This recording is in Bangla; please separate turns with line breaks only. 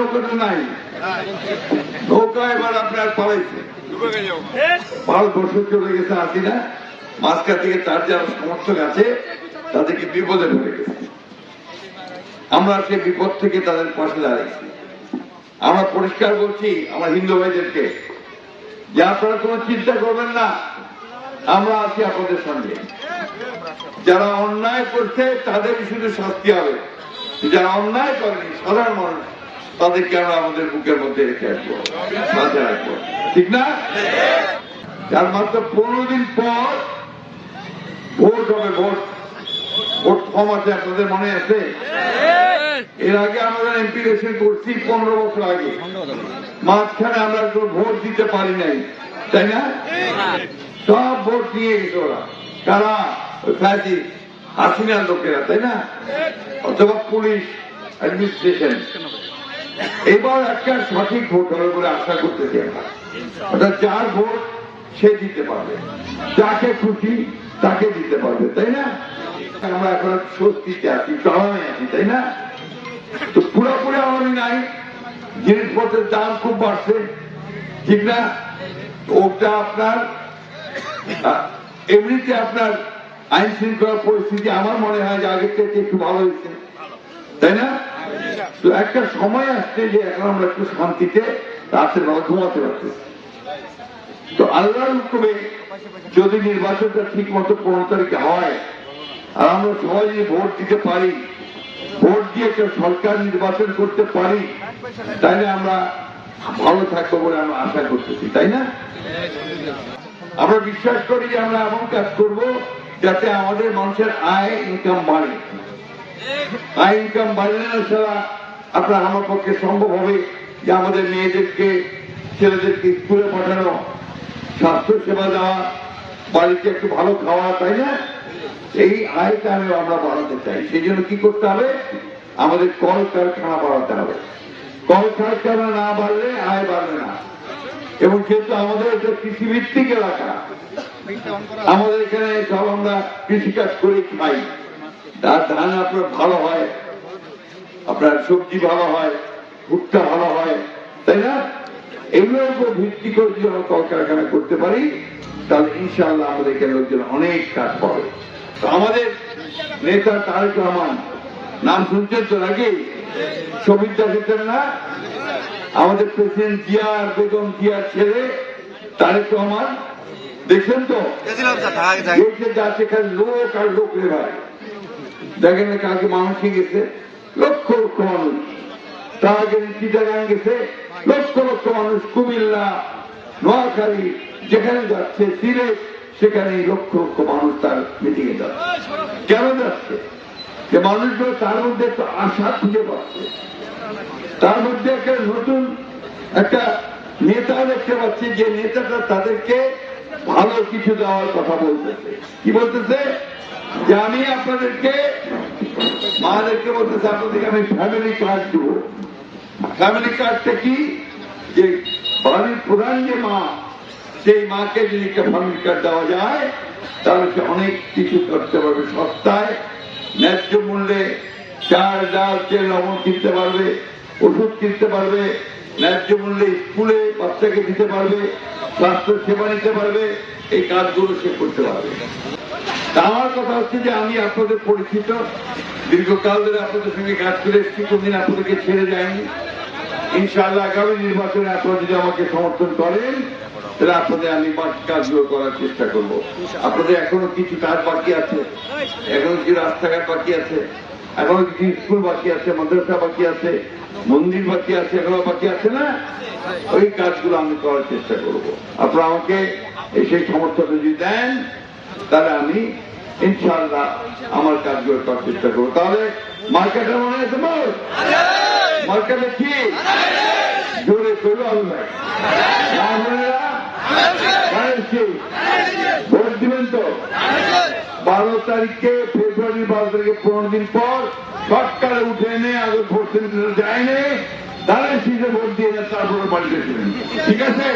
নৌকাটা নাই, নৌকা এবার আপনার পালাইছে, ভারতবর্ষ চলে গেছে হাসিনা, মাঝখান থেকে তার যারা সমর্থক আছে তাদেরকে বিপদে ফেলে গেছে। আমরা সে বিপদ থেকে তাদের পাশে দাঁড়িয়েছি। আমরা পরিষ্কার বলছি আমার হিন্দু ভাইদেরকে যে আপনারা কোনো চিন্তা করবেন না, আমরা আছি আপনাদের সঙ্গে। যারা অন্যায় করছে তাদের শুধু শাস্তি হবে, যারা অন্যায় করেনি সাধারণ মানুষ তাদেরকে আমরা আমাদের বুকের মধ্যে রেখে আসবো, মাথায় রাখবো, ঠিক না? যার মাত্র 15 দিন পর ভোট হবে, ভোট ফর্ম আছে, আপনাদের মনে আছে? এর আগে আমরা এমপি ইলেকশন করছি 15 বছর আগে, মাঝখানে আমরা ভোট দিতে পারি নাই, তাই না? সব ভোট নিয়ে গেছে ওরা, কারা? হাসিনার লোকেরা, তাই না? অথবা পুলিশ অ্যাডমিনিস্ট্রেশন। এবার একটা সঠিক ভোট হবে বলে আশা করতেছি আমরা। অর্থাৎ যার ভোট সে দিতে পারবে, যাকে খুশি তাকে দিতে পারবে, তাই না? আমরা এখন স্বস্তিতে আছি, চরমে আছি, তাই না? তো পুরোপুরি আমারই নাই, জিনিসপত্রের দাম খুব বাড়ছে, ঠিক না? ওটা আপনার এমনিতে আপনার আইন শৃঙ্খলা পরিস্থিতি আমার মনে হয় যে আগের থেকে একটু ভালো হয়েছে, তাই না? তো একটা সময় আসছে যে এখন আমরা একটু শান্তিতে রাতের বেলা ঘুমাতে পারতেছি। তো আল্লাহর হুকুমে যদি নির্বাচনটা ঠিক মতো 15 তারিখে হয় আর আমরা সবাই যদি ভোট দিতে পারি, ভোট দিয়ে একটা সরকার নির্বাচন করতে পারি, তাইলে আমরা ভালো থাকবো বলে আমরা আশা করতেছি, তাই না? আমরা বিশ্বাস করি যে আমরা এমন কাজ করব যাতে আমাদের মানুষের আয় ইনকাম বাড়ে। আয় ইনকাম বাড়লে না ছাড়া আপনার আমার পক্ষে সম্ভব হবে যে আমাদের মেয়েদেরকে ছেলেদেরকে স্কুলে পাঠানো, স্বাস্থ্য সেবা দেওয়া, বাড়িতে একটু ভালো খাওয়া, তাই না? এই আয়টা আমরা বাড়াতে চাই। সেই জন্য কি করতে হবে? আমাদের কলকারখানা বাড়াতে হবে। কলকারখানা না বাড়লে আয় বাড়বে না। এবং যেহেতু আমাদের এটা কৃষিভিত্তিক এলাকা, আমাদের এখানে সব আমরা কৃষিকাজ করে খাই, তার ধান আপনার ভালো হয়, আপনার সবজি ভালো হয়, ভুট্টা ভালো হয়, তাই না? এগুলোর উপর ভিত্তি করে যদি আমরা কলকারখানা করতে পারি তাহলে ইনশাআল্লাহ আমাদের এখানে লোকজন অনেক কাজ পাবে। তো আমাদের নেতা তারেক রহমান, নাম শুনছেন তো নাকি? শহীদ দেখেছেন না? আমাদের প্রেসিডেন্ট জিয়া আর বেগম জিয়ার ছেলে তারেক রহমান, দেখছেন তো? যাচ্ছে খালি লোক আর লোক রে ভাই। দেখেন না কালকে মানুষই গেছে লক্ষ লক্ষ মানুষ, তার আগে চিটাগাং গেছে লক্ষ লক্ষ মানুষ, কুমিল্লা, নোয়াখালী যেখানে যাচ্ছে, সিলেট সেখানে লক্ষ লক্ষ মানুষ তার মিটিং এ যাচ্ছে। কেন যাচ্ছে? যে মানুষগুলো তার মধ্যে একটা আশা খুঁজে পাচ্ছে, তার মধ্যে একটা নতুন একটা নেতা দেখতে পাচ্ছে, যে নেতাটা তাদেরকে ভালো কিছু দেওয়ার কথা বলতেছে। কি বলতেছে? যে আমি আপনাদেরকে, মাদেরকে বলতেছে আপনাদেরকে আমি ফ্যামিলি কার্ড দেব। ফ্যামিলি কার্ডটা কি? যে বাড়ির প্রধান যে মা, সেই মাকে যদি একটা ফ্যামিলি কার্ড দেওয়া যায় তাহলে সে অনেক কিছু করতে পারবে, সস্তায় ন্যায্য মূল্যে চাল ডাল তেল লবণ কিনতে পারবে, ওষুধ কিনতে পারবে, ন্যায্য মূল্যে স্কুলে বাচ্চাকে দিতে পারবে, স্বাস্থ্য সেবা নিতে পারবে, এই কাজগুলো সে করতে পারবে। আমার কথা হচ্ছে যে আমি আপনাদের পরিচিত, দীর্ঘকাল ধরে আপনাদের সঙ্গে কাজ করে এসেছি, কোনদিন আপনাদেরকে ছেড়ে যায়নি। ইনশাআল্লাহ আগামী নির্বাচনে আপনারা যদি আমাকে সমর্থন করেন তাহলে আপনাদের আমি বাকি কাজগুলো করার চেষ্টা করব। আপনাদের এখনো কিছু কাজ বাকি আছে, এখনো কিছু রাস্তাঘাট বাকি আছে, এখনো কিছু স্কুল বাকি আছে, মাদ্রাসা বাকি আছে, মন্দির বাকি আছে, এগুলো বাকি আছে না? ওই কাজগুলো আমি করার চেষ্টা করব। আপনারা আমাকে সেই সমর্থন যদি দেন তাহলে আমি ইনশাআল্লাহ আমার কাজগুলো করার চেষ্টা করবো। তাহলে মার্কেটে মনে আছে? মার্কেটে কি জোরে করলো আল্লাহ, ভোট দিবেন তো? 12 তারিখে, ফেব্রুয়ারি 12 তারিখে 15 দিন পর সরকারে উঠে এনে আগে ভোট সেন্টারে যায়নি, তাহলে সিজে ভোট দিয়ে তারপরে বাড়িতে ছিলেন, ঠিক আছে?